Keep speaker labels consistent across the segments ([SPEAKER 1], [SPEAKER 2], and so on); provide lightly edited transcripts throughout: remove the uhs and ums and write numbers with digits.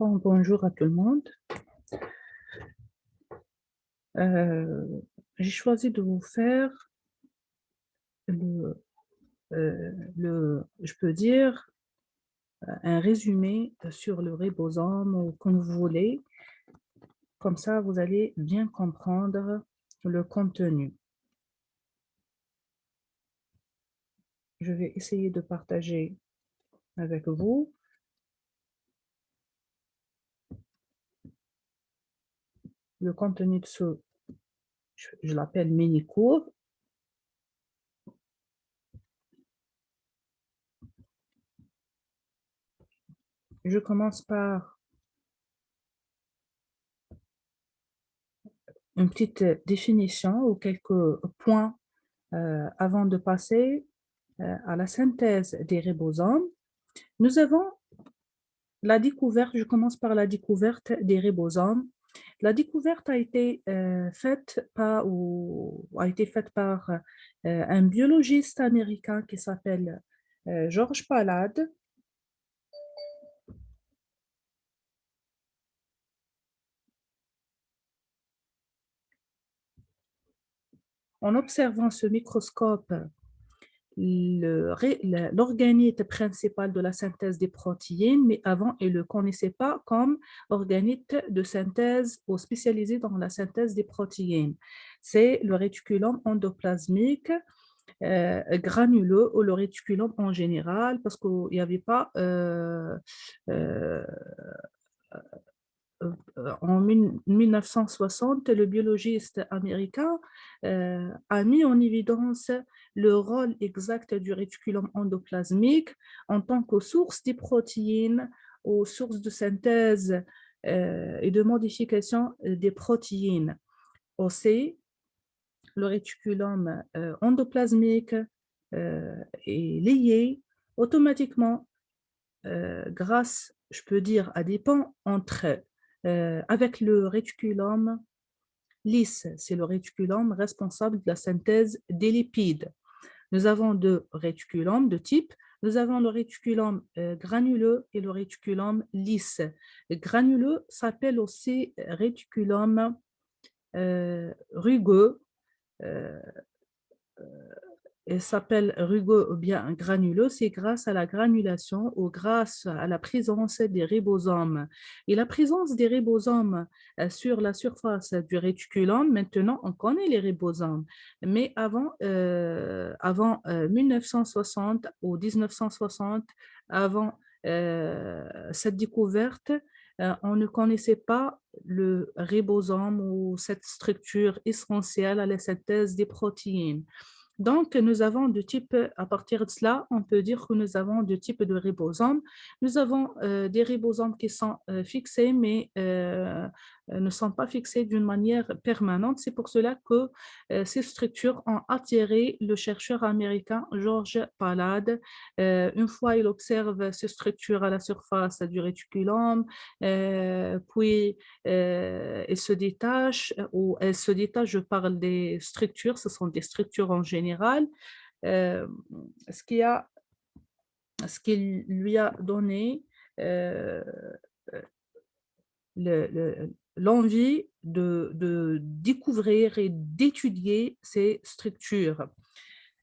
[SPEAKER 1] Bonjour à tout le monde. Euh, j'ai choisi de vous faire le, je peux dire, un résumé sur le ribosome ou comme vous voulez. Comme ça, vous allez bien comprendre le contenu. Je vais essayer de partager avec vous. Le contenu de je l'appelle mini-cours. Je commence par une petite définition ou quelques points avant de passer à la synthèse des ribosomes. Nous avons la découverte, je commence par la découverte des ribosomes. La découverte a été faite par un biologiste américain qui s'appelle George Palade. En observant ce microscope, l'organite principal de la synthèse des protéines, mais avant, il ne le connaissait pas comme organite de synthèse ou spécialisé dans la synthèse des protéines. C'est le réticulum endoplasmique granuleux ou le réticulum en général, parce qu'il n'y avait pas euh, en 1960, le biologiste américain a mis en évidence le rôle exact du réticulum endoplasmique en tant que source des protéines ou source de synthèse et de modification des protéines. Aussi, le réticulum endoplasmique est lié automatiquement grâce, je peux dire, à des ponts entre avec le réticulum lisse. C'est le réticulum responsable de la synthèse des lipides. Nous avons deux réticulums de type. Nous avons le réticulum granuleux et le réticulum lisse. Le granuleux s'appelle aussi réticulum rugueux. Euh, s'appelle rugueux ou bien granuleux, c'est grâce à la granulation ou grâce à la présence des ribosomes. Et la présence des ribosomes sur la surface du réticulum, maintenant on connaît les ribosomes, mais avant 1960 ou 1960, avant cette découverte, on ne connaissait pas le ribosome ou cette structure essentielle à la synthèse des protéines. Donc, nous avons deux types, à partir de cela, on peut dire que nous avons deux types de ribosomes. Nous avons des ribosomes qui sont fixés, mais ne sont pas fixés d'une manière permanente. C'est pour cela que ces structures ont attiré le chercheur américain George Palade. Une fois, il observe ces structures à la surface du réticulum, puis elles se détachent, ou elles se détachent, je parle des structures, ce sont des structures en général, euh, ce qui a, ce qui lui a donné euh, l'envie de découvrir et d'étudier ces structures.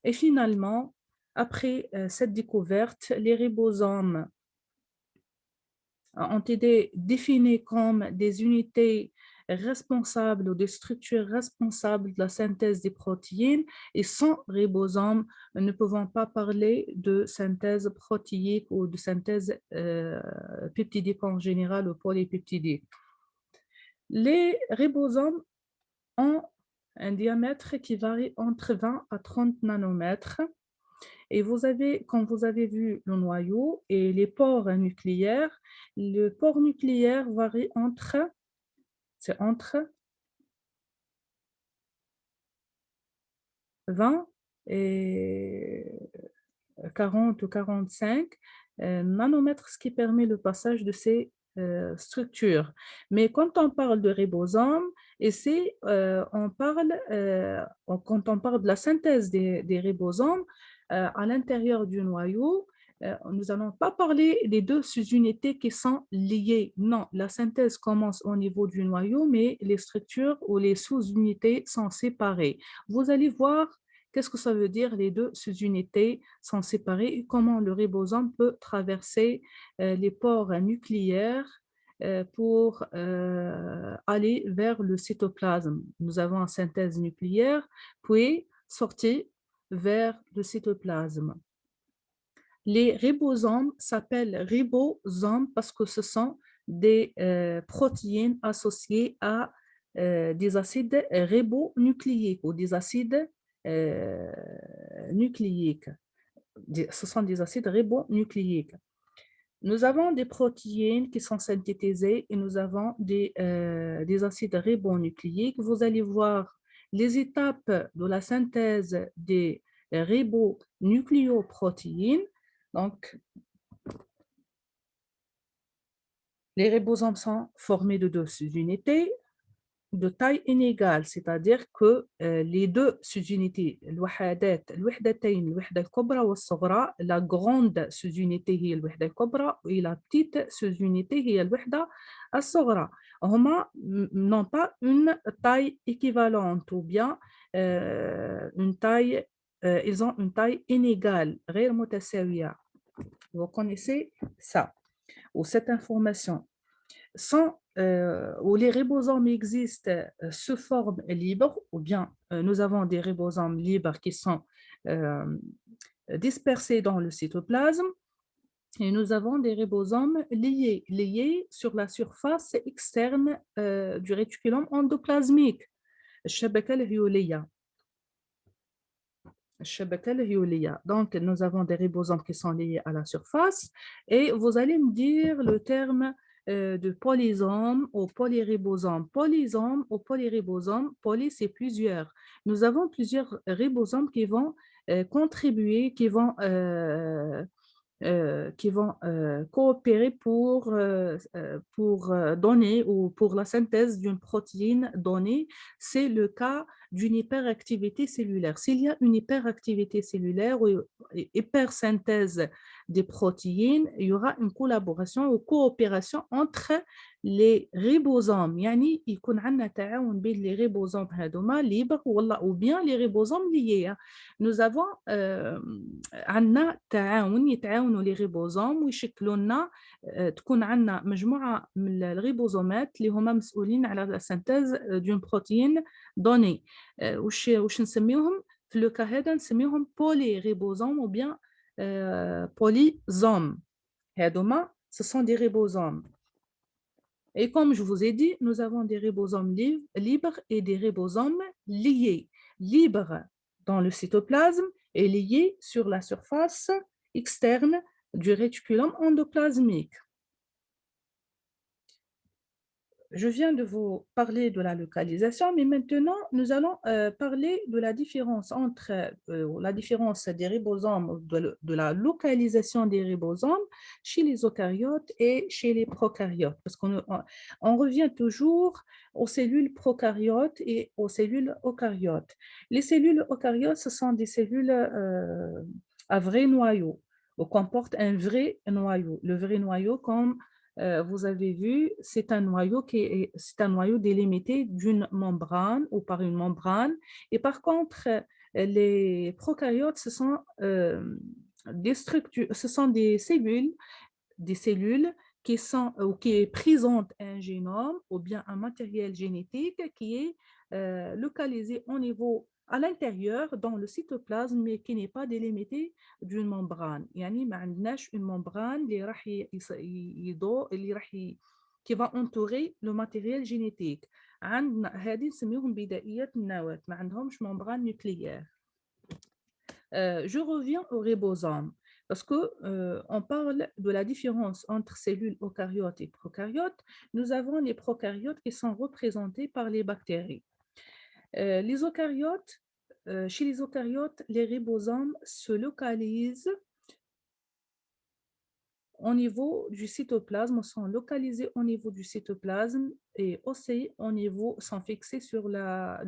[SPEAKER 1] Et finalement, après cette découverte, les ribosomes ont été définis comme des unités responsables ou des structures responsables de la synthèse des protéines et sans ribosome, nous ne pouvons pas parler de synthèse protéique ou de synthèse peptidique en général ou polypeptidique. Les ribosomes ont un diamètre qui varie entre 20 à 30 nanomètres. Et quand vous avez vu le noyau et les pores nucléaires, le pore nucléaire varie entre 20 et 40 ou 45 nanomètres, ce qui permet le passage de ces structures. Mais quand on parle de ribosome, quand on parle de la synthèse des ribosomes, à l'intérieur du noyau, Nous n'allons pas parler des deux sous-unités qui sont liées. Non, la synthèse commence au niveau du noyau, mais les structures ou les sous-unités sont séparées. Vous allez voir qu'est-ce que ça veut dire les deux sous-unités sont séparées et comment le ribosome peut traverser les pores nucléaires pour aller vers le cytoplasme. Nous avons une synthèse nucléaire, puis sortie vers le cytoplasme. Les ribosomes s'appellent ribosomes parce que ce sont des protéines associées à des acides ribonucléiques ou des acides euh, nucléiques. Ce sont des acides ribonucléiques. Nous avons des protéines qui sont synthétisées et nous avons des acides ribonucléiques. Vous allez voir les étapes de la synthèse des ribonucléoprotéines. Donc, les ribosomes sont formés de deux sous-unités de taille inégale, c'est-à-dire que les deux sous-unités, الوحدتين الكبرى والصغرى, la grande sous-unité هي الوحدة الكبرى et la petite sous-unité هي الوحدة الصغرى. هما n'ont pas une taille équivalente ou bien une taille, ils ont une taille inégale, غير متساوية. Vous connaissez ça ou cette information. Où les ribosomes existent sous forme libre, ou bien nous avons des ribosomes libres qui sont euh, dispersés dans le cytoplasme, et nous avons des ribosomes liés sur la surface externe du réticulum endoplasmique. الشبكة الهيولية. Donc, nous avons des ribosomes qui sont liés à la surface et vous allez me dire le terme de polysome ou polyribosome. Polysome ou polyribosome, poly c'est plusieurs. Nous avons plusieurs ribosomes qui vont contribuer, qui vont coopérer pour donner ou pour la synthèse d'une protéine donnée. C'est le cas d'une hyperactivité cellulaire. S'il y a une hyperactivité cellulaire ou hypersynthèse des protéines, il y aura une collaboration ou coopération entre les ribosomes. يعني يكون عندنا تعاون بين les ribosomes هذوما libres ou bien les ribosomes liés. Nous avons عندنا تعاون يتعاونوا لي ريبوزوم ويشكلوا لنا تكون عندنا مجموعه من الريبوزومات اللي هما مسؤولين على لا سانتيز دون بروتين دوني. واش نسميوهم في لو كا هذا؟ نسميوهم بولي ريبوزوم او بيان بوليزوم. هذوما ce sont des ribosomes. Et comme je vous ai dit, nous avons des ribosomes libres et des ribosomes liés. Libres dans le cytoplasme et liés sur la surface externe du réticulum endoplasmique. Je viens de vous parler de la localisation, mais maintenant, nous allons parler de la différence entre la différence des ribosomes, de la localisation des ribosomes chez les eucaryotes et chez les prokaryotes. Parce qu'on revient toujours aux cellules prokaryotes et aux cellules eucaryotes. Les cellules eucaryotes, ce sont des cellules à vrai noyau, ou comportent un vrai noyau. Le vrai noyau, comme vous avez vu, c'est un noyau c'est un noyau délimité d'une membrane ou par une membrane. Et par contre, les prokaryotes, ce sont des structures, ce sont des cellules qui sont ou qui présentent un génome ou bien un matériel génétique qui est localisé au niveau à l'intérieur dans le cytoplasme mais qui n'est pas délimité d'une membrane. يعني ما عندناش une membrane اللي راح اللي راح qui va entourer le matériel génétique. عندنا هذه نسميهم بدائيات النواة، ما عندهمش membrane nucléaire. Je reviens au ribosome parce que on parle de la différence entre cellules eucaryotes et prokaryotes. Nous avons les prokaryotes qui sont représentés par les bactéries. Les eucaryotes, chez les eucaryotes, les ribosomes se localisent au niveau du cytoplasme, sont localisés au niveau du cytoplasme et aussi au niveau, sont fixés sur la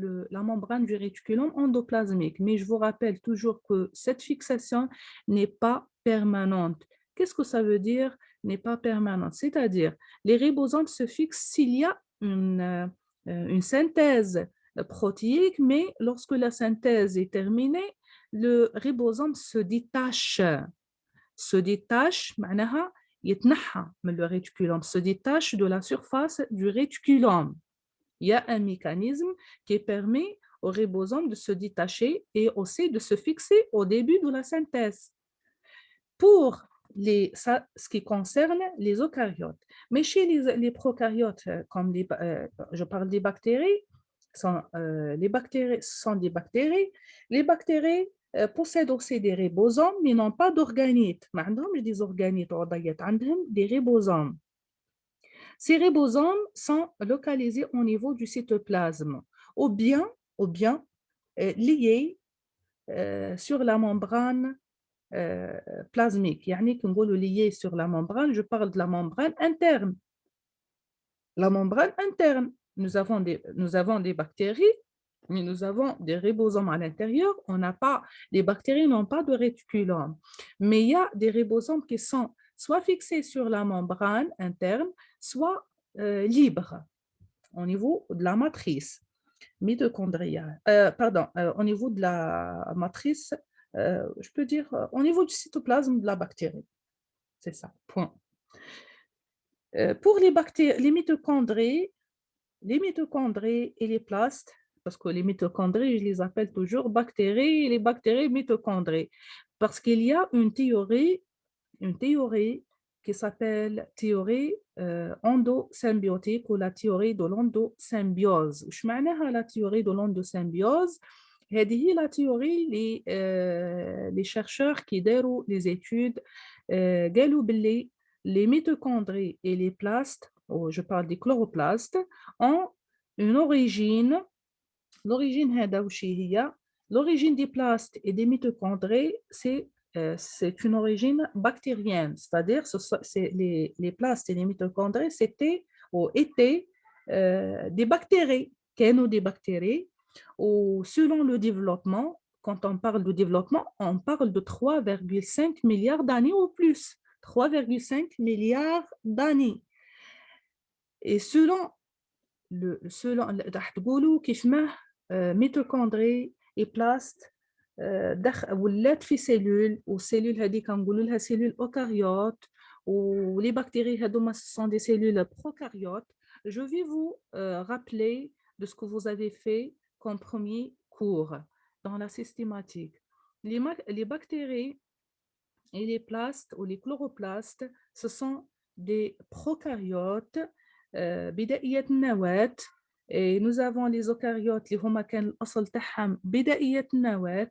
[SPEAKER 1] membrane du réticulum endoplasmique. Mais je vous rappelle toujours que cette fixation n'est pas permanente. Qu'est-ce que ça veut dire n'est pas permanente? C'est-à-dire, les ribosomes se fixent s'il y a une synthèse protéique, mais lorsque la synthèse est terminée, le ribosome se détache معناها يتنحى من le réticulum, se détache de la surface du réticulum. Il y a un mécanisme qui permet au ribosome de se détacher et aussi de se fixer au début de la synthèse. Pour ça, ce qui concerne les eucaryotes. Mais chez les prokaryotes, comme je parle des bactéries, les bactéries sont des bactéries. Les bactéries possèdent aussi des ribosomes, mais n'ont pas d'organites. ما عندهمش des organites عضيات, عندهم des ribosomes. Ces ribosomes sont localisés au niveau du cytoplasme, ou bien liés sur la membrane plasmique. يعني كي نقولوا lié sur la membrane, je parle de la membrane interne. La membrane interne. Nous avons des bactéries, mais nous avons des ribosomes à l'intérieur. Les bactéries n'ont pas de réticulum. Mais il y a des ribosomes qui sont soit fixés sur la membrane interne, soit libres au niveau de la matrice mitochondriale. Au niveau de la matrice, je peux dire au niveau du cytoplasme de la bactérie. C'est ça, point. Pour les mitochondries et les plastes, parce que les mitochondries, je les appelle toujours bactéries, et les bactéries mitochondries, parce qu'il y a une théorie qui s'appelle théorie endosymbiotique ou la théorie de l'endosymbiose. Je معناها la théorie de l'endosymbiose. هذه هي la théorie les chercheurs qui داروا les études قالوا باللي les mitochondries et les plastes, ou je parle des chloroplastes, ont une origine. L'origine هذا وش هي؟ L'origine des plastes et des mitochondries, c'est une origine bactérienne, c'est-à-dire les plastes et les mitochondries étaient des bactéries, كانوا des bactéries, ou selon le développement, quand on parle de développement, on parle de 3,5 milliards d'années ou plus. 3,5 milliards d'années. Et selon راح تقولوا كيف ما ميتوكوندري et بلاست ولات في سيلول والسيلول هذه كنقولوا لها سيلول اوكاريوت ولي بكتيري هذوما sont des cellules prokaryotes. Je vais vous rappeler de ce que vous avez fait comme premier cours dans la systématique. Les bactéries et les plastes ou les chloroplastes, ce sont des prokaryotes بدائية النواة. Et nous avons les eucaryotes اللي هما كان الأصل تاعهم بدائية النواة.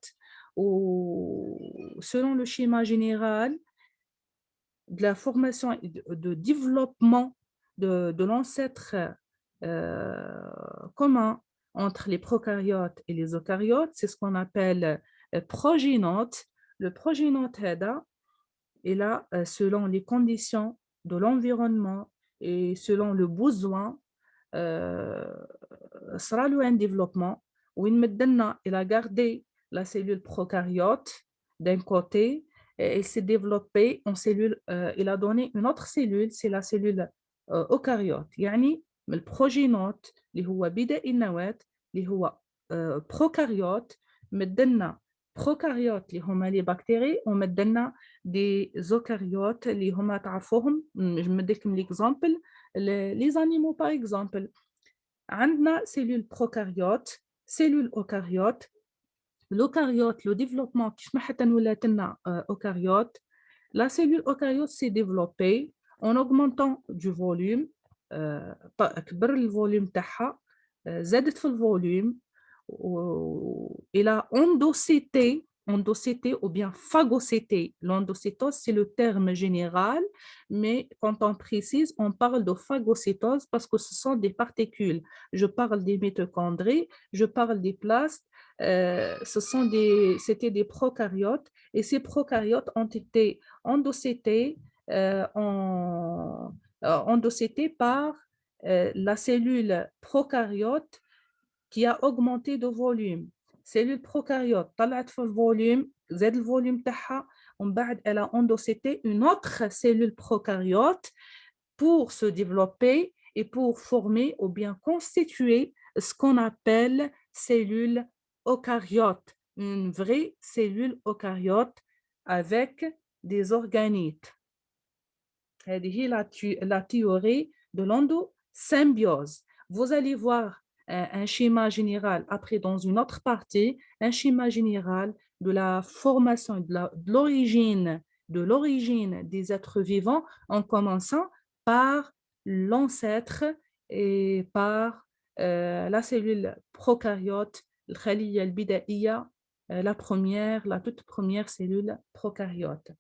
[SPEAKER 1] Selon le schéma général de la formation et de développement de l'ancêtre commun entre les prokaryotes et les eucaryotes, c'est ce qu'on appelle progénote. Le progénote هذا et là, selon les conditions de l'environnement et selon le besoin, sera un développement où il a gardé la cellule prokaryote d'un côté et il s'est développé en cellule, il a donné une autre cellule, c'est la cellule eucaryote. يعني من البروجينوت اللي هو بدائي النواة اللي هو بروكاريوت مدلنا بروكاريوت اللي هما لي بكتيري ومدلنا دي زوكاريوت اللي هما تعرفوهم. نديكم ليكزامبل لي زانيمو باغ اكزامبل. عندنا سيلول بروكاريوت سيلول اوكاريوت. l'eucaryote, le développement كيف ما حتى ولات لنا eucaryote, la cellule eucaryote s'est développée en augmentant du volume. كبر الفوليوم تاعها, زادت في الفوليوم, et là endocyté ou bien phagocyté. L'endocytose, c'est le terme général, mais quand on précise, on parle de phagocytose parce que ce sont des particules. Je parle des mitochondries, je parle des plastes, c'était des prokaryotes, et ces prokaryotes ont été endocytés, endocytés par la cellule prokaryote qui a augmenté de volume. Cellule prokaryote طلعت في الفوليوم, زاد الفوليوم تاعها elle a endocyté une autre cellule prokaryote pour se développer et pour former ou bien constituer ce qu'on appelle cellule eucaryote, une vraie cellule eucaryote avec des organites. هذه la théorie de l'endosymbiose. Vous allez voir un schéma général après dans une autre partie, un schéma général de la formation, de l'origine des êtres vivants en commençant par l'ancêtre et par la cellule prokaryote, la toute première cellule prokaryote.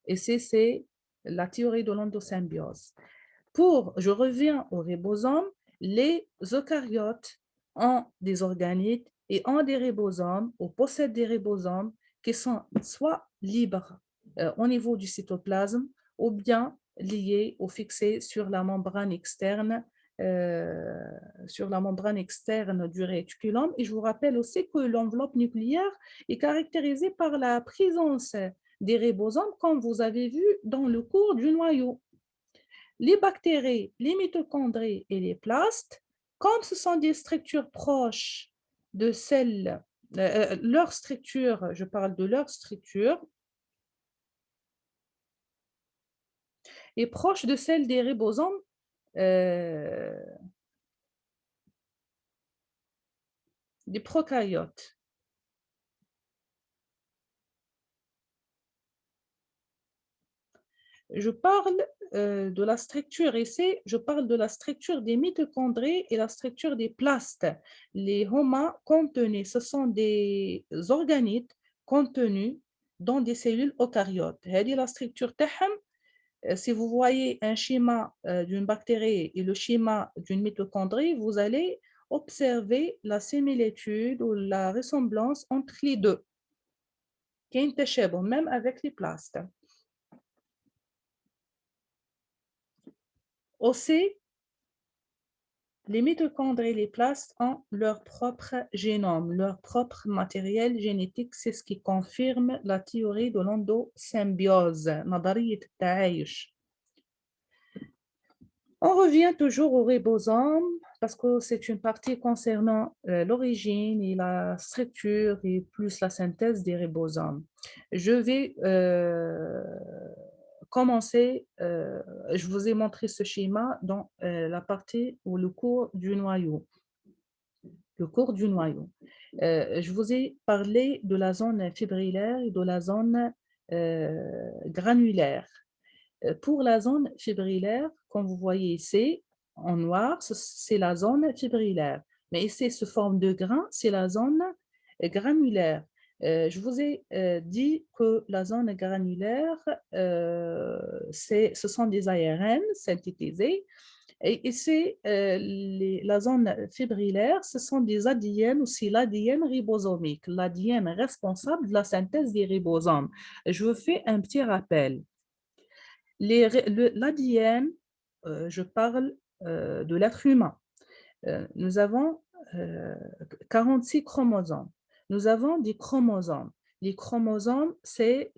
[SPEAKER 1] Et c'est la théorie de l'endosymbiose. Je reviens au ribosome, les eucaryotes ont des organites et ont des ribosomes ou possèdent des ribosomes qui sont soit libres au niveau du cytoplasme ou bien liés ou fixés sur la membrane externe du réticulum. Et je vous rappelle aussi que l'enveloppe nucléaire est caractérisée par la présence des ribosomes, comme vous avez vu dans le cours du noyau. Les bactéries, les mitochondries et les plastes, comme ce sont des structures proches de celles, leur structure, je parle de leur structure, est proche de celle des ribosomes des prokaryotes. Je parle de la structure ici, je parle de la structure des mitochondries et la structure des plastes. Les HOMA contenus, ce sont des organites contenus dans des cellules eucaryotes. C'est la structure تاعهم. Si vous voyez un schéma d'une bactérie et le schéma d'une mitochondrie, vous allez observer la similitude ou la ressemblance entre les deux. كاين تشابه même avec les plastes. Aussi, les mitochondries et les plastes ont leur propre génome, leur propre matériel génétique. C'est ce qui confirme la théorie de l'endosymbiose, نظرية التعايش. On revient toujours au ribosome parce que c'est une partie concernant l'origine et la structure et plus la synthèse des ribosomes. Je vais commencer, je vous ai montré ce schéma dans la partie ou le cours du noyau. Le cours du noyau. Je vous ai parlé de la zone fibrillaire et de la zone granulaire. Pour la zone fibrillaire, comme vous voyez ici, en noir, c'est la zone fibrillaire. Mais ici, sous forme de grain, c'est la zone granulaire. Je vous ai dit que la zone granulaire, ce sont des ARN synthétisés. Et ici, la zone fibrillaire, ce sont des ADN, aussi l'ADN ribosomique, l'ADN responsable de la synthèse des ribosomes. Je vous fais un petit rappel. L'ADN, je parle de l'être humain. Nous avons 46 chromosomes. Nous avons des chromosomes. Les chromosomes, c'est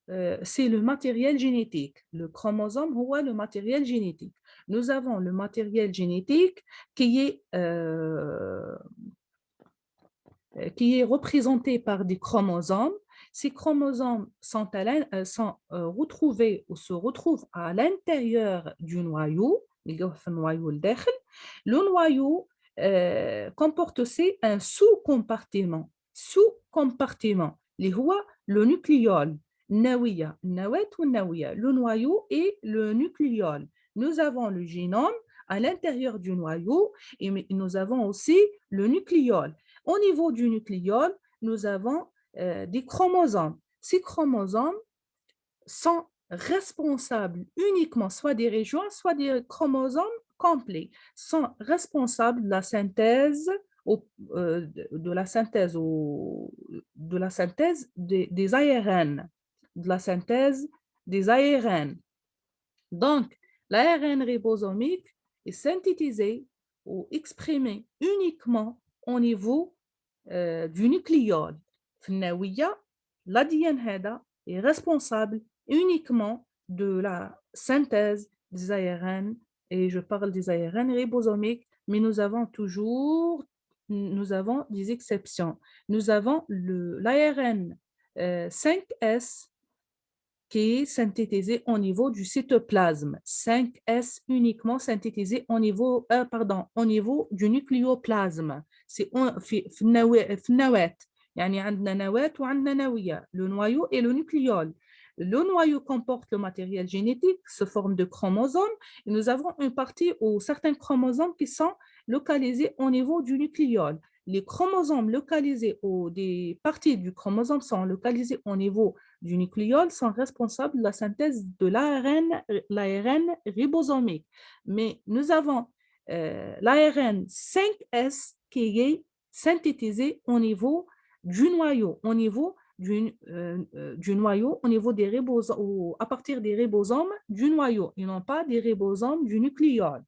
[SPEAKER 1] le matériel génétique. Le chromosome, c'est le matériel génétique. Nous avons le matériel génétique qui est représenté par des chromosomes. Ces chromosomes sont retrouvés ou se retrouvent à l'intérieur du noyau. Le noyau comporte aussi un sous-compartiment. Le nucléole. Le noyau et le nucléole. Nous avons le génome à l'intérieur du noyau et nous avons aussi le nucléole. Au niveau du nucléole, nous avons des chromosomes. Ces chromosomes sont responsables uniquement, soit des régions, soit des chromosomes complets, sont responsables de la synthèse des ARN, de la synthèse des ARN. Donc, l'ARN ribosomique est synthétisé ou exprimé uniquement au niveau du nucléole. في النووية l'ADN هذا est responsable uniquement de la synthèse des ARN, et je parle des ARN ribosomiques, mais nous avons des exceptions. Nous avons l'ARN 5S qui est synthétisé au niveau du cytoplasme, 5S uniquement synthétisé au niveau du nucléoplasme. C'est في النواة. يعني عندنا نواة وعندنا نوية, le noyau et le nucléole. Le noyau comporte le matériel génétique sous forme de chromosomes, et nous avons une partie ou certains chromosomes qui sont localisés au niveau du nucléole. Les chromosomes localisés ou des parties du chromosome sont localisées au niveau du nucléole sont responsables de la synthèse de l'ARN ribosomique. Mais nous avons l'ARN 5S qui est synthétisé au niveau du noyau, au niveau du noyau, au niveau des ribosomes, à partir des ribosomes du noyau, et non pas des ribosomes du nucléole.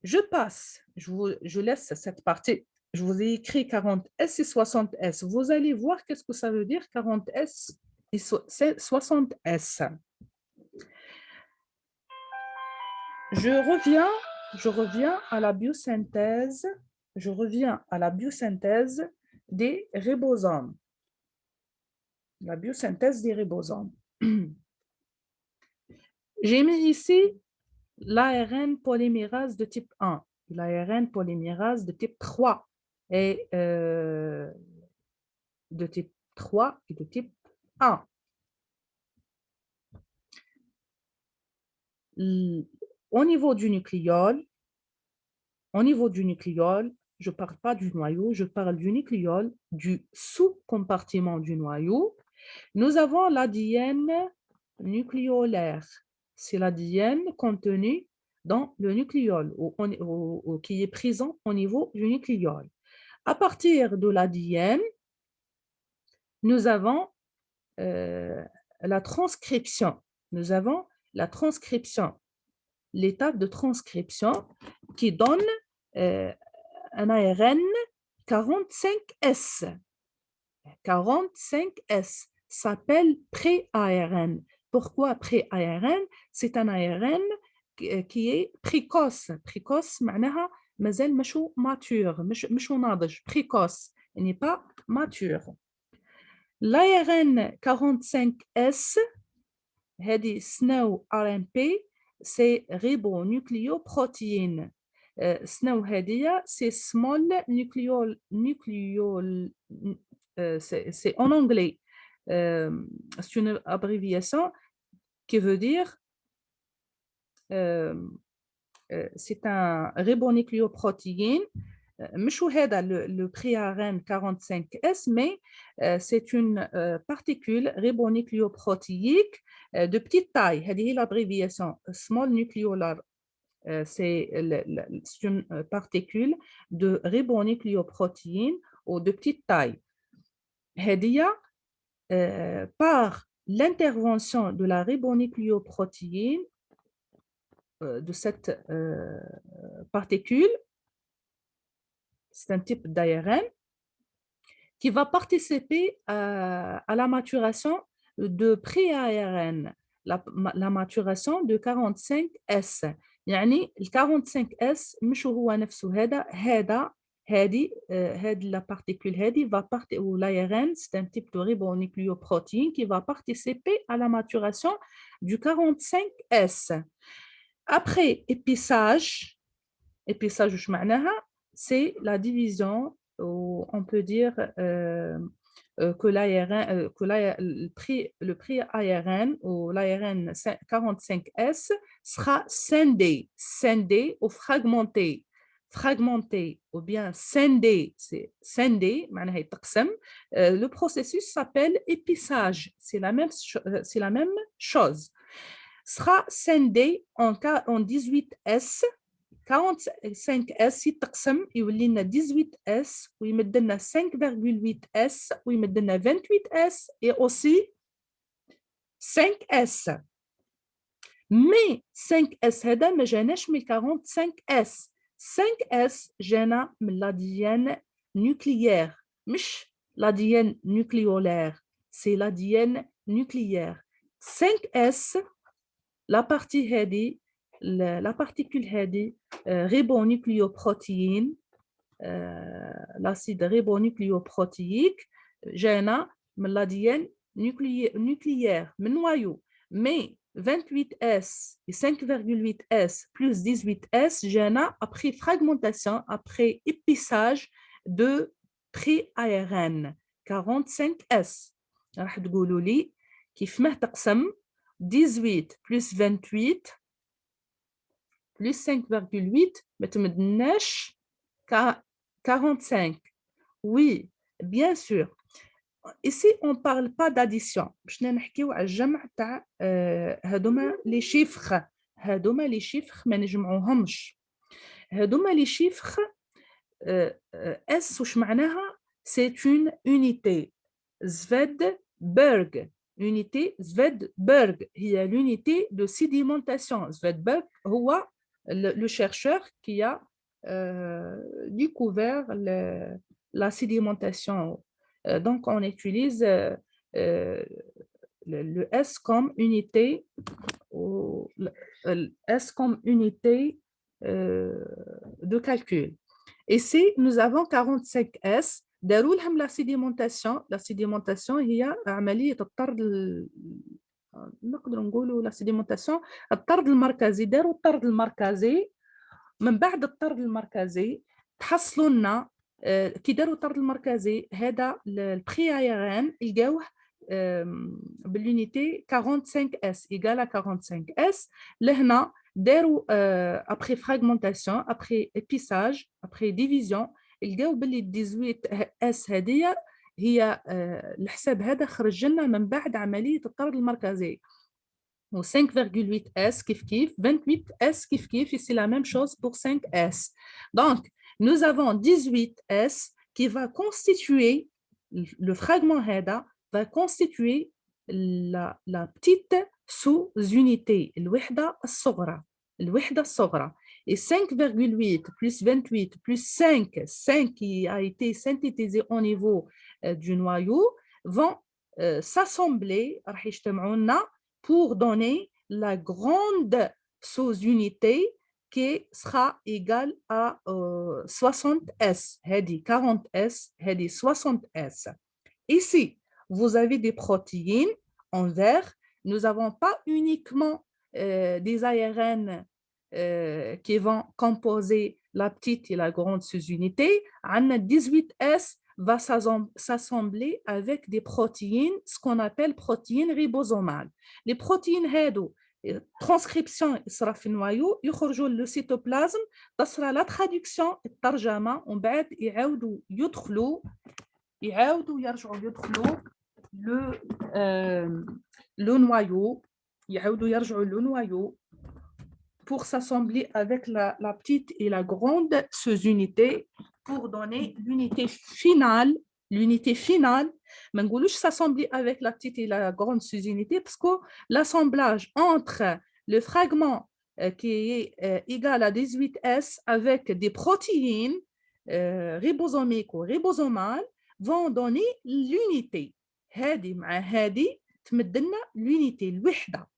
[SPEAKER 1] Je passe, je laisse cette partie. Je vous ai écrit 40S et 60S. Vous allez voir qu'est-ce que ça veut dire 40S et 60S. Je reviens à la biosynthèse. Je reviens à la biosynthèse des ribosomes. La biosynthèse des ribosomes. J'ai mis ici l'ARN polymérase de type 1, l'ARN polymérase de type 3 et de type 3 et de type 1. Au niveau du nucléole, je ne parle pas du noyau, je parle du nucléole, du sous-compartiment du noyau. Nous avons l'ADN nucléolaire. C'est l'ADN contenu dans le nucléole ou qui est présent au niveau du nucléole. À partir de l'ADN, nous avons la transcription. Nous avons la transcription, l'étape de transcription qui donne un ARN 45S. 45S s'appelle pré-ARN. Pourquoi pré-ARN? C'est un ARN qui est précoce. Précoce, معناها مازال مشو mature, مشو ناضج, précoce. Il n'est pas mature. L'ARN 45S, هذه SNO RNP, c'est ribonucléoprotéine. SNO هذه, c'est small nucleol c'est en anglais. C'est une abréviation qui veut dire c'est un ribonucléoprotéine. مش هذا le pré-ARN 45S, mais c'est une particule ribonucléoprotéique de petite taille. هذه هي l'abréviation small nucleolar. C'est une particule de ribonucléoprotéine ou de petite taille. هذه par l'intervention de la ribonucléoprotéine de cette particule, c'est un type d'ARN qui va participer à la maturation de pré-ARN, la maturation de 45S. يعني ال 45S مش هو نفسه هذه la particule هذه va partir ou l'ARN, c'est un type de ribonucléoprotéine qui va participer à la maturation du 45S. Après épissage وش معناها? C'est la division, ou on peut dire que le pré-ARN ou l'ARN 45S sera scindé ou fragmenté ou bien scindé, c'est scindé, معناها يتقسم. Le processus s'appelle épissage, c'est la même chose. Sera scindé en 18S. 45S يتقسم يولي لنا 18S ويمد لنا 5,8S ويمد لنا 28S et aussi 5S. Mais 5S هذا ما جاناش من 45S. 5S جانا من l'ADN nucléaire مش l'ADN nucléolaire, c'est l'ADN nucléaire. 5S, la partie هذه la particule هذه ribonucléoprotéine, l'acide ribonucléoprotéique جانا من l'ADN nucléaire من noyau. Mais 28S et 5,8S plus 18S جانا après fragmentation, après épissage de pré-ARN 45S. راح تقولوا لي كيف ما تقسم 18 plus 28 plus 5,8 ما تمدناش 45. Oui, bien sûr. Ici, on ne parle pas d'addition. باش نحكيو على الجمع تاع هذوما لي شيفر. هذوما لي شيفر ما نجمعوهمش. هذوما لي شيفر اس واش معناها؟ c'est une unité. Svedberg. Unité Svedberg. هي l'unité de sédimentation. Svedberg هو le chercheur qui a découvert la sédimentation. Donc, on utilise le S comme unité, S comme unité de calcul. Ici, nous avons 45S. داروا لهم la sédimentation. La sédimentation هي عملية الطرد نقدر نقولوا la sédimentation الطرد المركزي. داروا الطرد المركزي، من بعد الطرد المركزي تحصلوا لنا كي داروا الطرد المركزي هذا البري ايران لقاوه بالونيتي 45 اس ايغال 45 اس. لهنا داروا ابري فراغمونتاسيون ابري ابيساج ابري ديفيزيون لقاو باللي 18 اس هذه هي الحساب هذا خرج لنا من بعد عمليه الطرد المركزي. و 5,8S كيف كيف 28S كيف كيف et c'est la même chose pour 5S. Donc, nous avons 18S qui va constituer, le fragment هذا va constituer la petite sous-unité, الوحدة الصغرى. الوحدة الصغرى. Et 5,8 plus 28 plus 5 qui a été synthétisé au niveau du noyau vont s'assembler راح يجتمعوا لنا pour donner la grande sous-unité qui sera égale à 60S. هذه 40S, هذه 60S. Ici, vous avez des protéines en vert. Nous n'avons pas uniquement des ARN qui vont composer la petite et la grande sous-unité. On a 18S va s'assembler avec des protéines, ce qu'on appelle protéines ribosomales. Les protéines هادو transcription يصرا في النوايو يخرجوا للسيتوبلازم تصرا لا traduction الترجمه ومن بعد يعاودوا يرجعوا يدخلوا le noyau يعاودوا يرجعوا le noyau pour s'assembler avec la petite et la grande sous-unité pour donner l'unité finale. L'unité finale, mais on ne s'assembler avec la petite et la grande sous-unité parce que l'assemblage entre le fragment qui est égal à 18S avec des protéines ribosomiques ou ribosomales vont donner l'unité. هذه مع هذه تمد لنا l'unité الوحدة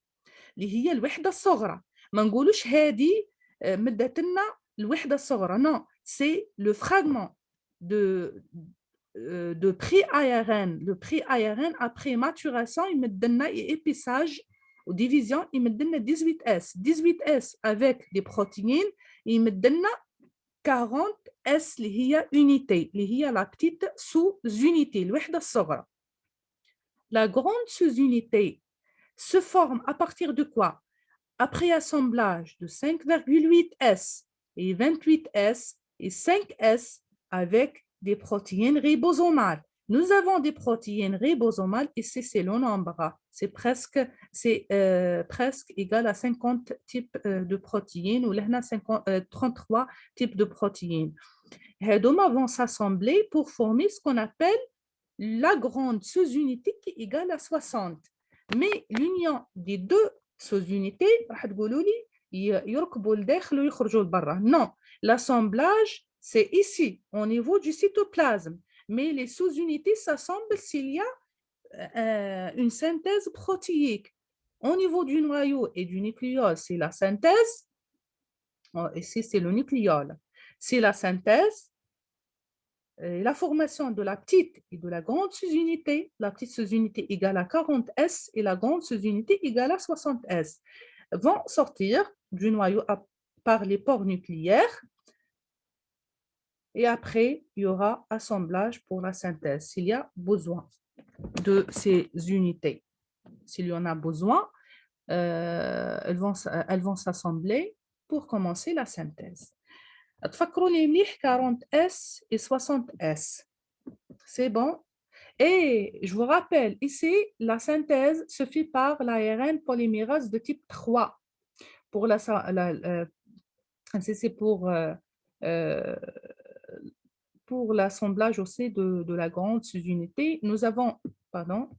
[SPEAKER 1] اللي هي الوحدة الصغرى. ما نقولوش هذه مدت لنا الوحدة الصغرى. Non, c'est le fragment de pré-ARN. Le pré-ARN, après maturation, il me donne et épissage ou division, il me donne 18S. 18S avec des protéines, il me donne 40S اللي هي unité, اللي هي la petite sous-unité, الوحدة الصغرى. La grande sous-unité se forme à partir de quoi? Après assemblage de 5,8S et 28S et 5S avec des protéines ribosomales. Nous avons des protéines ribosomales et c'est le nombre. C'est presque égal à 50 types de protéines ou 33 types de protéines. Les deux vont s'assembler pour former ce qu'on appelle la grande sous-unité qui est égale à 60. Mais l'union des deux sous-unités, راح تقولوا لي يركبوا لداخل ويخرجوا لبرا. Non, l'assemblage c'est ici au niveau du cytoplasme. mais les sous-unités s'assemblent s'il y a une synthèse protéique. Au niveau du noyau et du nucléole, c'est la synthèse. Ici, c'est le nucléole. C'est la synthèse et la formation de la petite et de la grande sous-unité. La petite sous-unité égale à 40S et la grande sous-unité égale à 60S vont sortir du noyau par les pores nucléaires. Et après, il y aura assemblage pour la synthèse s'il y a besoin de ces unités. S'il y en a besoin, elles vont s'assembler pour commencer la synthèse. تفكروني مليح 40S et 60S. C'est bon? Et je vous rappelle, ici, la synthèse se fait par l'ARN polymérase de type 3. Pour c'est pour l'assemblage aussi de la grande sous-unité. Nous avons, pardon,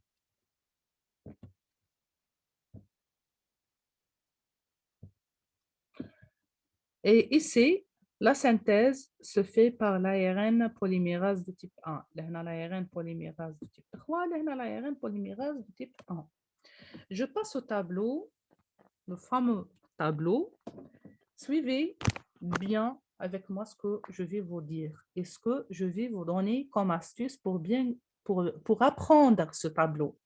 [SPEAKER 1] et ici, la synthèse se fait par l'ARN polymérase de type 1. L'ARN polymérase de type 3, l'ARN polymérase de type 1. Je passe au tableau, le fameux tableau. Suivez bien avec moi ce que je vais vous dire et ce que je vais vous donner comme astuce pour apprendre ce tableau.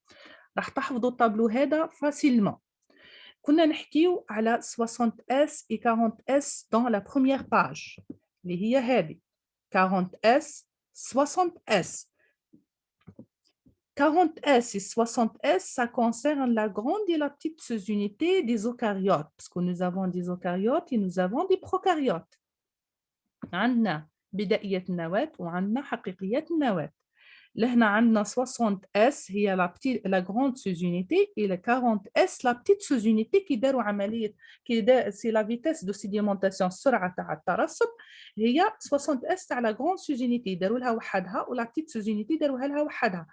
[SPEAKER 1] راح تحفظوا التابلو هذا facilement. كنا نحكيو على 60S et 40S dans la première page اللي هي هذه 40S 60S. 40S et 60S, ça concerne la grande et la petite sous-unité des eucaryotes, parce que nous avons des eucaryotes et nous avons des prokaryotes. عندنا بدائية النواة وعندنا حقيقية النواة. لهنا عندنا 60S هي la grande sous-unité et la 40S la petite sous-unité qui داروا عملية c'est la vitesse de sédimentation السرعة تاع الترسب هي 60S تاع la grande sous-unité داروا لها وحدها ولا petite sous-unité داروها لها وحدها.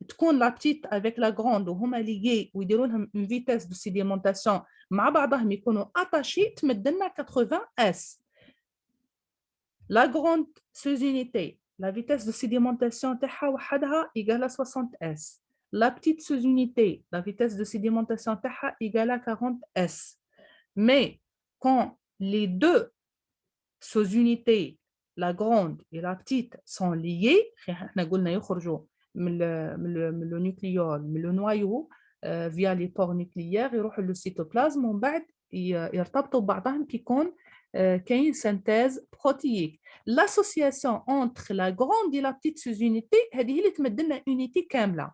[SPEAKER 1] تكون la petite avec la grande وهما liés ويديروا لهم une vitesse de sédimentation مع بعضهم يكونوا attachés تمد لنا 80S. La grande sous-unité, la vitesse de sédimentation تاعها وحدها égale à 60S. La petite sous-unité, la vitesse de sédimentation تاعها égale à 40S. Mais quand les deux sous-unités, la grande et la petite, sont liées, احنا قلنا يخرجوا من le nucléole, من le noyau via les pores nucléaires يروحوا للcytoplasme ومن بعد يرتبطوا ببعضهم كيكون كاين synthèse protéique. L'association entre la grande et la petite sous-unité هذه هي اللي تمد لنا unité كامله.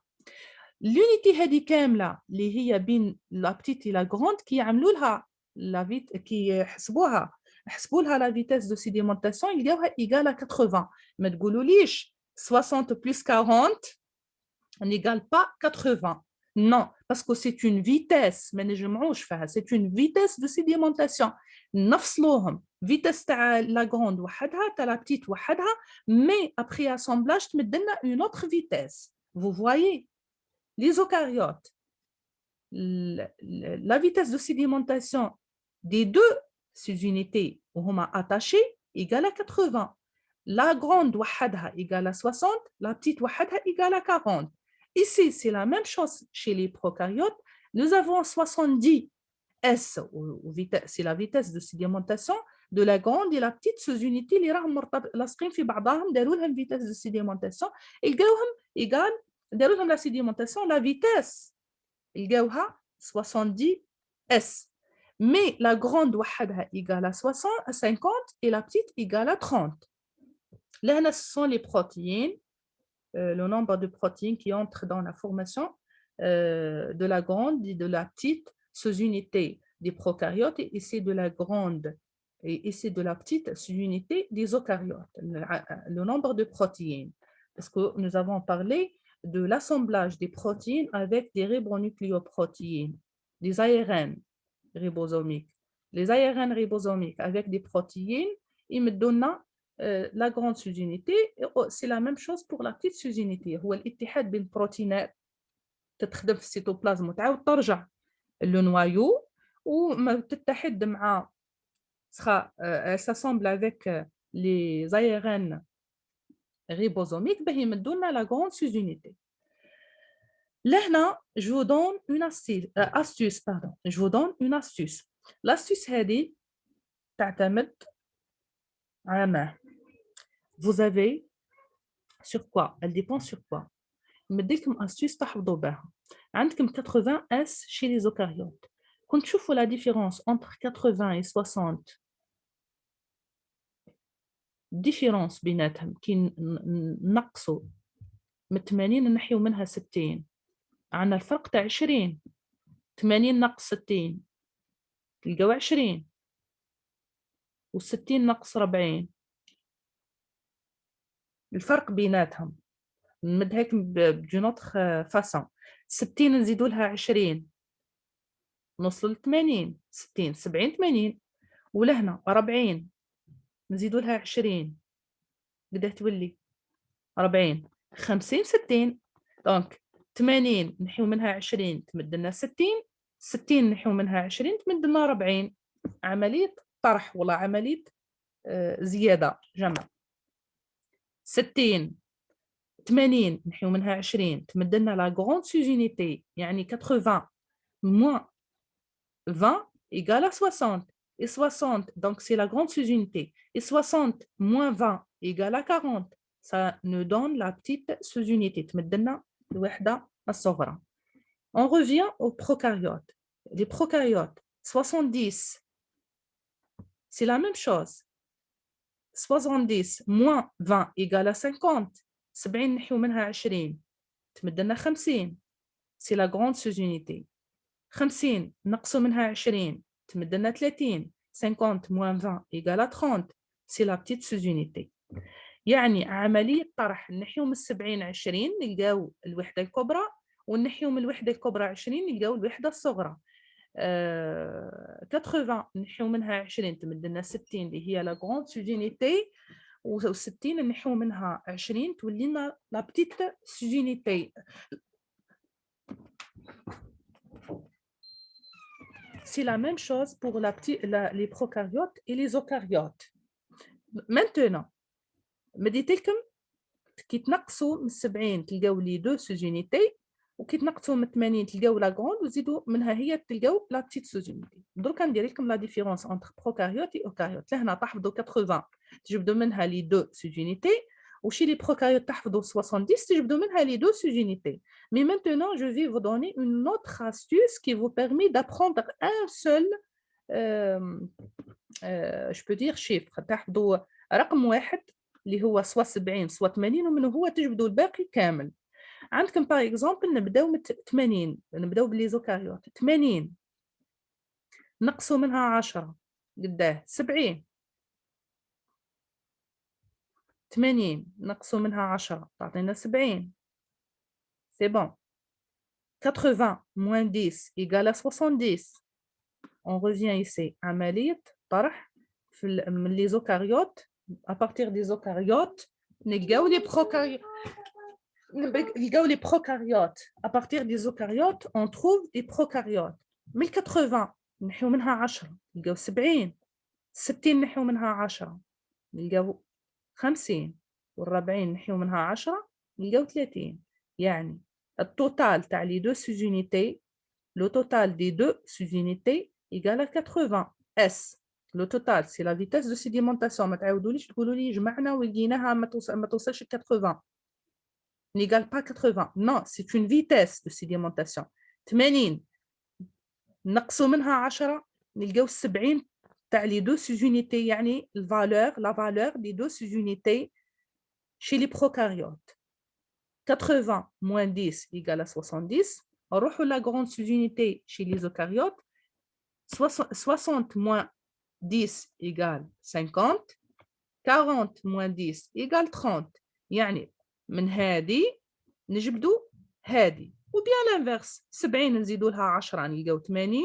[SPEAKER 1] l'unité هذه كامله اللي هي بين la petite et la grande كيعملوا لها كي حسبوا لها la vitesse de sédimentation يلقاوها égale à 80. ما تقولوليش 60 plus 40 n'égale pas 80. Non, parce que c'est une vitesse, ما نجمعوش فيها, c'est une vitesse de sédimentation. نفصلوهم, vitesse تاع la grande وحدها, تاع la petite وحدها, mais après assemblage تمد لنا une autre vitesse. Vous voyez, les eucaryotes, la vitesse de sédimentation des deux sous-unités وهما attachées égale à 80. La grande وحدها égale à 60, la petite وحدها égale à 40. Ici, c'est la même chose chez les prokaryotes. Nous avons 70 S, c'est la vitesse de sédimentation de la grande et la petite sous-unité اللي راهم لاصقين في بعضهم داروا لهم vitesse de sédimentation يلقاوهم égal داروا لهم la sédimentation la vitesse يلقاوها 70 S. Mais la grande وحدها égale à 50 et la petite égale à 30. Là, ce sont les protéines, le nombre de protéines qui entrent dans la formation de la grande et de la petite sous-unité des prokaryotes et c'est de la grande et c'est de la petite sous-unité des eucaryotes, le nombre de protéines. Parce que nous avons parlé de l'assemblage des protéines avec des ribonucléoprotéines, des ARN ribosomiques. Les ARN ribosomiques avec des protéines, ils me donnent la grande sous-unité, c'est la même chose pour la petite sous-unité. هو الاتحاد بين البروتينات تتخدم في السيتوبلازم وتعاود ترجع للنوايو وما تتحد مع elle s'assemble avec les ARN ribosomique باش يمدوا لنا la grande sous-unité. لهنا je vous donne une astuce pardon. Je vous donne une astuce. L'astuce هذه تعتمد على ما vous avez sur quoi? Elle dépend sur quoi? نديكم astuce تحفظوا بها. عندكم 80 S chez les eucaryotes. كنت تشوفوا la différence entre 80 et 60 différence بيناتهم كي نقصوا من 80 نحيو منها 60 عندنا الفرق تاع 20 80 ناقص 60 تلقاو 20 و60 ناقص 40 الفرق بيناتهم نمد هيك بدون اوتر فاسون 60 نزيدوا لها 20 نوصلوا ل 80 60 70 80 ولهنا 40 نزيدوا لها 20 قداه تولي 40 50 60 دونك 80 نحيو منها 20 تمد لنا 60 60 نحيو منها 20 تمد لنا 40 عملية طرح ولا عملية زيادة جمع 60 80 نحيو منها 20 تمد لنا لا غروند سوزونيتي يعني 80 موان 20 égale à 60 et 60 donc c'est la grande sous-unité et 60 moins 20 égale à 40 ça nous donne la petite sous-unité تمد لنا الوحدة الصغرى. On revient aux prokaryotes. Les prokaryotes 70 c'est la même chose 70 moins 20 égale à 50 70 نحيو منها 20 تمد لنا 50 c'est la grande sous-unité 50 نقصوا منها 20 تمد لنا 30 50 moins 20 égale à 30 c'est la petite sous-unité. يعني عملية طرح نحيو من 70 20 نلقاو الوحدة الكبرى ونحيو من الوحدة الكبرى 20 نلقاو الوحدة الصغرى. 80 نحيو منها 20 تمد لنا 60 اللي هي لا غروند سوزينيتي و60 نحيو منها 20 تولي لنا لا بتيت سوزينيتي. C'est la même chose pour les prokaryotes et les eucaryotes. Maintenant, مديت لكم كي تنقصوا من 70 تلقاو لي دو سوزونيتي وكي تنقصوا من 80 تلقاو لا غروند وزيدوا منها هي تلقاو لا بتيت سوزونيتي. دروكا ندير لكم لا ديفيرونس انتر بروكاريوت و اوكاريوت. لهنا تحفظوا 80 تجبدوا منها لي دو سوزونيتي وشي les prokaryotes تحفظوا 70 تجبدوا منها les deux sous-unités. Mais maintenant, je vais vous donner une autre astuce qui vous permet d'apprendre un seul, je peux dire, chiffre. تحفظوا رقم واحد اللي هو سوا 70 سوا 80 ومن هو تجبدوا الباقي كامل. عندكم باغ اكزومبل نبداو من 80 نبداو بالليزوكاريوت 80 نقصوا منها 10 قداه 70 80 نقصوا منها 10 تعطينا 70 c'est bon 80 moins 10 égale à 70 on revient ici عملية طرح من les eucaryotes à partir des eucaryotes نلقاو les prokaryotes نلقاو les prokaryotes à partir des eucaryotes on trouve des prokaryotes من 80 نحيو منها 10 نلقاو 70 60 نحيو منها 10 نلقاو 50 وال40 نحيو منها 10 نلقاو 30 يعني التوتال تاع les deux sous-unités le total des deux sous-unités égale à 80 S. Le total, c'est la vitesse de sédimentation. ما تعاودوليش تقولوا لي جمعنا ولقيناها ما توصلش 80. N'égale pas 80. Non, c'est une vitesse de sédimentation. 80 نقصوا منها 10 نلقاو 70 تاع les deux sous-unités يعني la valeur des deux sous-unités chez les prokaryotes. 80 moins 10 égale à 70. نروحوا la grande sous-unité chez les eucaryotes. 60 moins 10 égale 50 40 moins 10 égale 30 يعني من هذه نجبدوا هذه وبيان الانفيرس 70 نزيدوا لها 10 نلقاو 80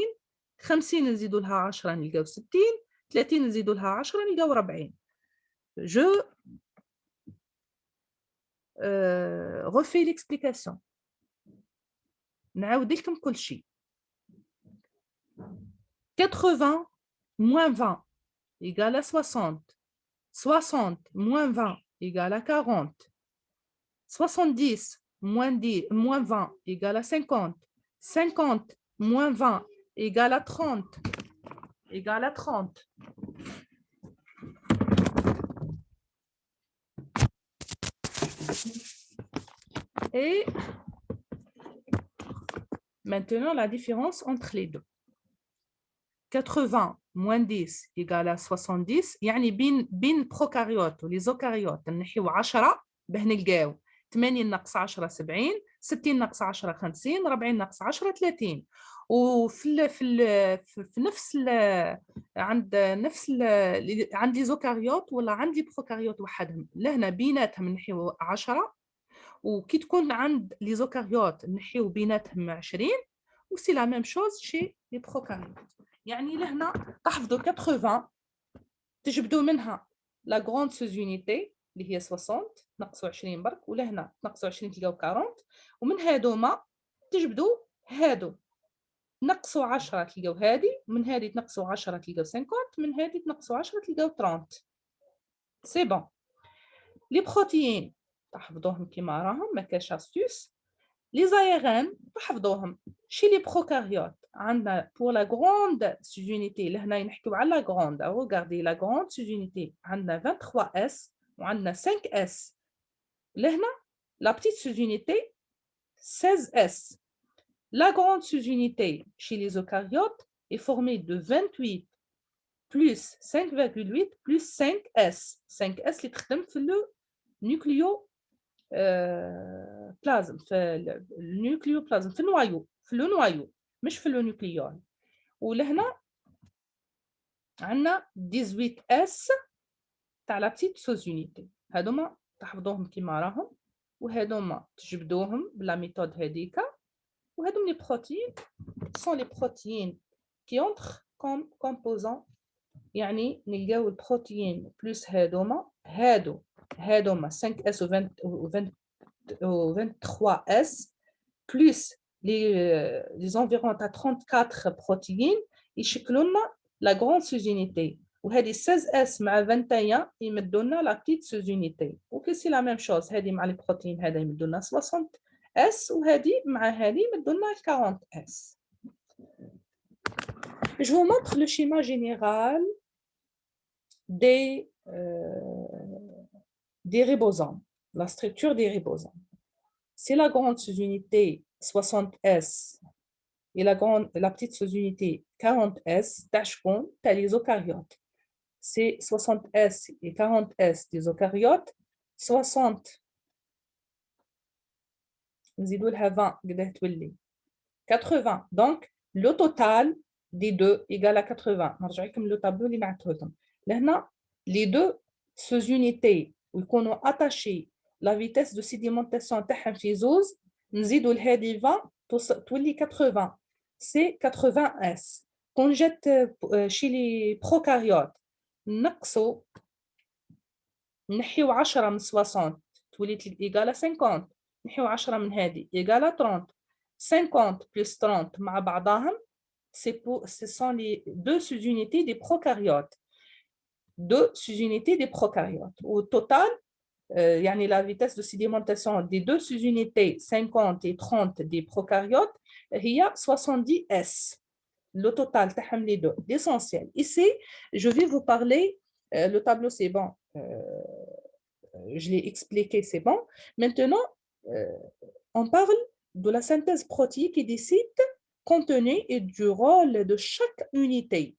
[SPEAKER 1] 50 نزيدوا لها 10 نلقاو 60 30 نزيدوا لها 10 نلقاو 40 je refais l'explication نعاود لكم كل شيء 80 moins 20 égale à 60. 60 moins 20 égale à 40. 70 moins 20 égale à 50. 50 moins 20 égale à 30. Égale à 30. Et maintenant, la différence entre les deux. 80 moins 10 égale à 70. يعني بين البروكاريوت وليزوكاريوت نحيو 10 باه نلقاو 80 ناقص 10 70 60 ناقص 10 50 40 ناقص 10 30. وفي في نفس عند عند ليزوكاريوت ولا عند لي بروكاريوت وحدهم لهنا بيناتهم نحيو 10. وكي تكون عند ليزوكاريوت نحيو بيناتهم 20. وسي لا ميم شوز شي لي بروكاريوت. يعني لهنا تحفظوا 80 تجبدوا منها لا غروند سوزونيتي اللي هي 60 نقصوا 20 برك ولهنا نقصوا 20 تلقاو 40. ومن هادوما تجبدوا هادو نقصوا 10 تلقاو هادي من هادي تنقصوا 10 تلقاو 50 من هادي تنقصوا 10 تلقاو 30. سي بون. لي بروتيين تحفظوهم كيما راهم ما كاش استوس. لي زايرين تحفظوهم chez les prokaryotes عندنا pour la grande sous-unité لهنا نحكيو على la grande. regardez la grande sous-unité عندنا 23S وعندنا 5S. لهنا la petite sous-unité 16S. La grande sous-unité chez les eucaryotes est formée de 28 plus 5,8 plus 5S. 5S اللي تخدم في le nucléo بلازم في النيوكليوبلازم في النوايو في لو نوايو مش في لو نيوكليون. ولهنا عندنا 18 اس تاع لا بتيت سوز يونيتي. هادوما تحفظوهم كيما راهم وهادوما تجبدوهم بلا ميثود هذيكا. وهادوم لي بروتين سون لي بروتين كي اونتر كوم كومبوزون. يعني نلقاو البروتين بلس هادوما 5 اس و 23S plus les environs à 34 protéines يشكلوا لنا la grande sous-unité. وهذه 16S مع 21 يمدوا لنا la petite sous-unité. وكي سي la même chose هذه مع البروتين هذا يمدوا لنا 60S وهذه مع هذه يمدوا لنا 40S. Je vous montre le schéma général des ribosomes, la structure des ribosomes. C'est la grande sous-unité 60S et la petite sous-unité 40S d'Ashkon, t'as les eucaryotes. C'est 60S et 40S des eucaryotes, 60, نزيدوا لها 20 قداه تولي 80. Donc, le total des deux égale à 80. نرجع لكم le tableau اللي نعطيه لكم. لهنا les deux sous-unités يكونوا attachés la vitesse de sédimentation تاعهم في زوز نزيدوا لهذه 20 تولي 80. C'est 80S. Quand جات chez les prokaryotes نقصوا نحيو 10 من 60 تولي إيجال 50. نحيو 10 من هذه إيجال 30. 50 plus 30 مع بعضهم ce sont les deux sous-unités des prokaryotes. Deux sous-unités des prokaryotes. Au total, يعني la vitesse de sédimentation des deux sous-unités 50 et 30 des prokaryotes هي 70S. Le total تاعهم les deux, l'essentiel. Ici, je vais vous parler, le tableau c'est bon, je l'ai expliqué, c'est bon. Maintenant, on parle de la synthèse protéique et des sites contenus et du rôle de chaque unité.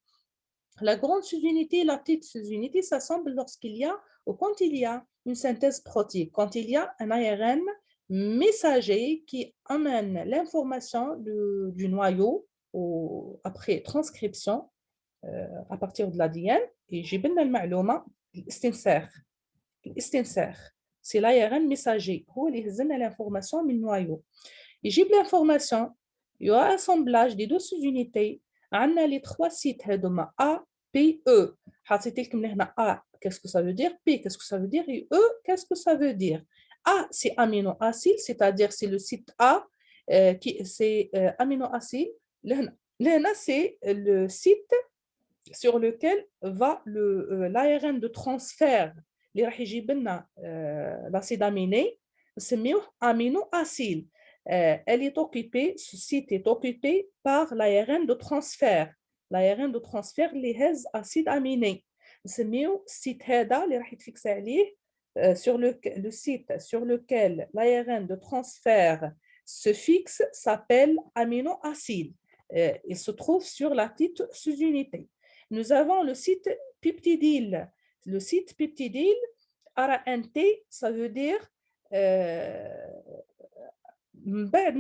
[SPEAKER 1] La grande sous-unité et la petite sous-unité s'assemblent lorsqu'il y a ou quand il y a une synthèse protéique, quand il y a un ARN messager qui amène l'information du noyau après transcription à partir de l'ADN et j'ai bien المعلومة الاستنساخ. C'est l'ARN messager هو اللي يهزلنا l'information من النويو. يجيب l'information. Il y a assemblage des deux sous-unités. عندنا les trois sites هذوما A, P, E. حطيت لكم هنا A, qu'est-ce que ça veut dire? P, qu'est-ce que ça veut dire? Et E, qu'est-ce que ça veut dire? A, c'est amino-acide, c'est-à-dire c'est le site A, qui c'est amino-acide. Là, c'est le site sur lequel va l'ARN de transfert اللي راح يجيب لنا l'acide aminé. نسميوه amino acide. Elle est occupée, ce site est occupé par l'ARN de transfert. l'ARN de transfert اللي هز acide aminé. نسميو السيت هذا اللي راح يتفكس عليه sur le site sur lequel l'ARN de transfert se fixe s'appelle aminoacide. Il se trouve sur la petite sous-unité. Nous avons le site peptidyle. Le site peptidyle, ARNT, ça veut dire من بعد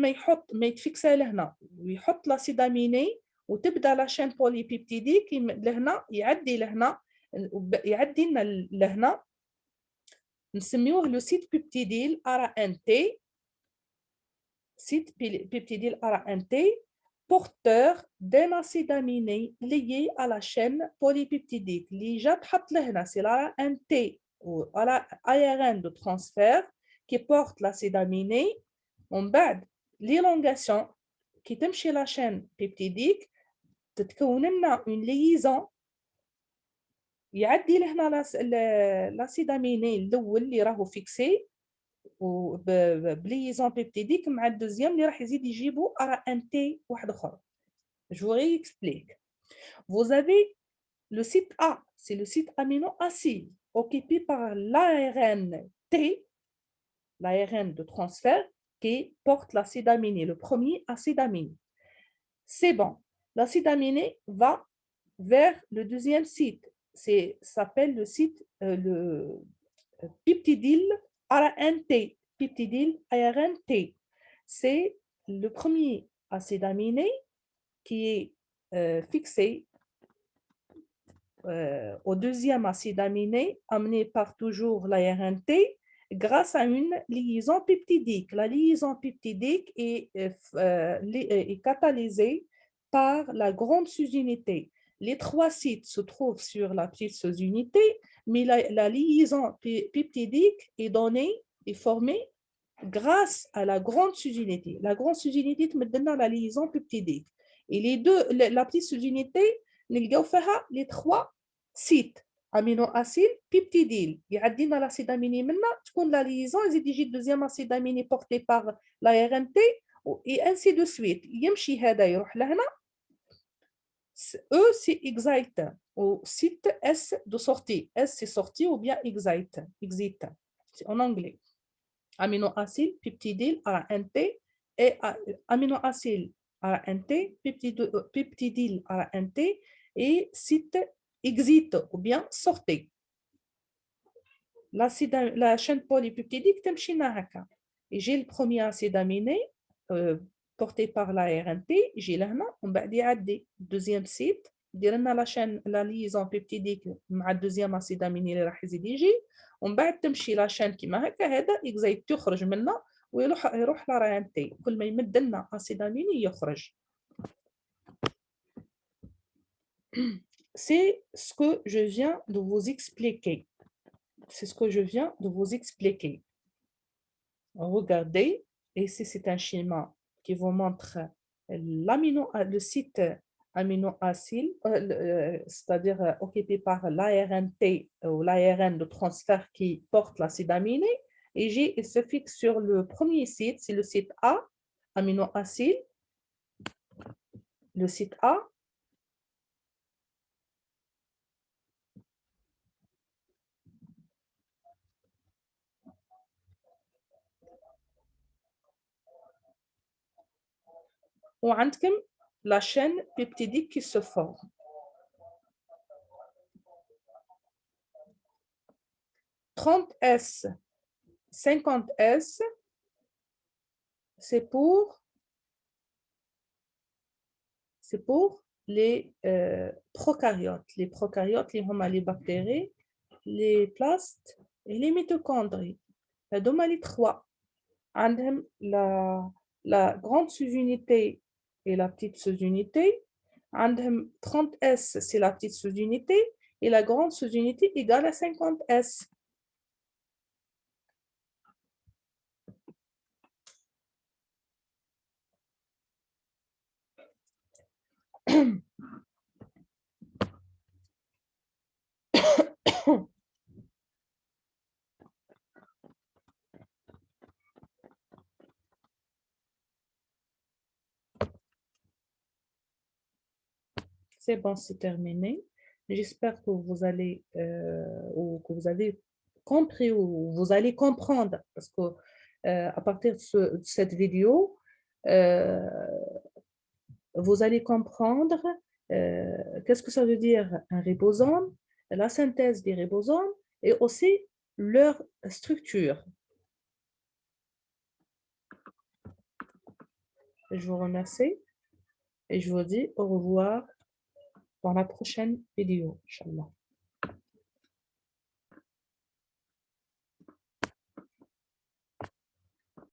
[SPEAKER 1] ما يتفكسها لهنا ويحط لاسيد اميني وتبدا لاشين بوليبيبتيديك لهنا يعدي لهنا يعدي لنا لهنا نسميوه لو سيت بيبتيديل ارا ان تي site peptidyl ARNT porteur d'un acide aminé lié à la chaîne polypeptidique. اللي جا تحط لهنا c'est l'ARNT ou ARN de transfert qui porte l'acide aminé. ومن بعد l'élongation qui تمشي la chaîne peptidique تتكون لنا une liaison يعدي لهنا l'acide aminé الاول اللي راهو فيكسي وبليزون بيبتيديك مع الدوزيام اللي راح يزيد يجيبوا ارا ان تي واحد اخر. Je vous réexplique. Vous avez le site A, c'est le site amino-acide occupé par l'ARN T, l'ARN de transfert qui porte l'acide aminé, le premier acide aminé. C'est bon. L'acide aminé va vers le deuxième site. Ça s'appelle le site le peptidyl ARNT, peptidyl ARNT. C'est le premier acide aminé qui est fixé au deuxième acide aminé amené par toujours l'ARNT grâce à une liaison peptidique. La liaison peptidique est catalysée par la grande sous-unité. Les trois sites se trouvent sur la petite sous-unité, mais la liaison peptidique est donnée et formée grâce à la grande sous-unité. La grande sous-unité te donne la liaison peptidique. Et les deux, la petite sous-unité, les trois sites amino-acide peptidyl. يعدينا l'acide aminé منا تكون la liaison يزيد يجي deuxième acide aminé porté par l'ARNT et ainsi de suite. يمشي هذا يروح لهنا. E c'est excite au site S de sortie. S c'est sortie ou bien excite. C'est en anglais. Amino-acide peptidyl ARNT et amino-acide ARNT peptidyl ARNT et site exit ou bien sortez. La chaîne polypeptidique تمشينا هكا. يجي le premier acide aminé porté par l'ARNT يجي لهنا ومن بعد يعدي deuxième site دير لنا la liaison peptidique مع الدوزيام acide aminé اللي راح يزيد يجي ومن بعد تمشي لا شين كيما هكا هذا اكزايت تخرج منا ويروح لارنت كل ما يمد لنا acide aminé يخرج. C'est ce que je viens de vous expliquer. C'est ce que je viens de vous expliquer. Regardez, ici c'est un schéma qui vous montre le site amino-acide, c'est-à-dire occupé par l'ARNT ou l'ARN de transfert qui porte l'acide aminé. Et il se fixe sur le premier site, c'est le site A, amino-acide. Le site A. وعندكم la chaîne peptidique qui se forme. 30S, 50S, c'est pour les prokaryotes. Les prokaryotes, les bactéries, les plastes et les mitochondries. هذوما les trois. عندهم la grande sous-unité et la petite sous-unité. عندهم 30S, c'est la petite sous-unité, et la grande sous-unité égale à 50S. C'est bon, c'est terminé. J'espère que vous allez ou que vous avez compris ou vous allez comprendre parce que à partir de cette vidéo, euh, vous allez comprendre qu'est-ce que ça veut dire un ribosome, la synthèse des ribosomes et aussi leur structure. Je vous remercie et je vous dis au revoir dans la prochaine vidéo, Inch'Allah.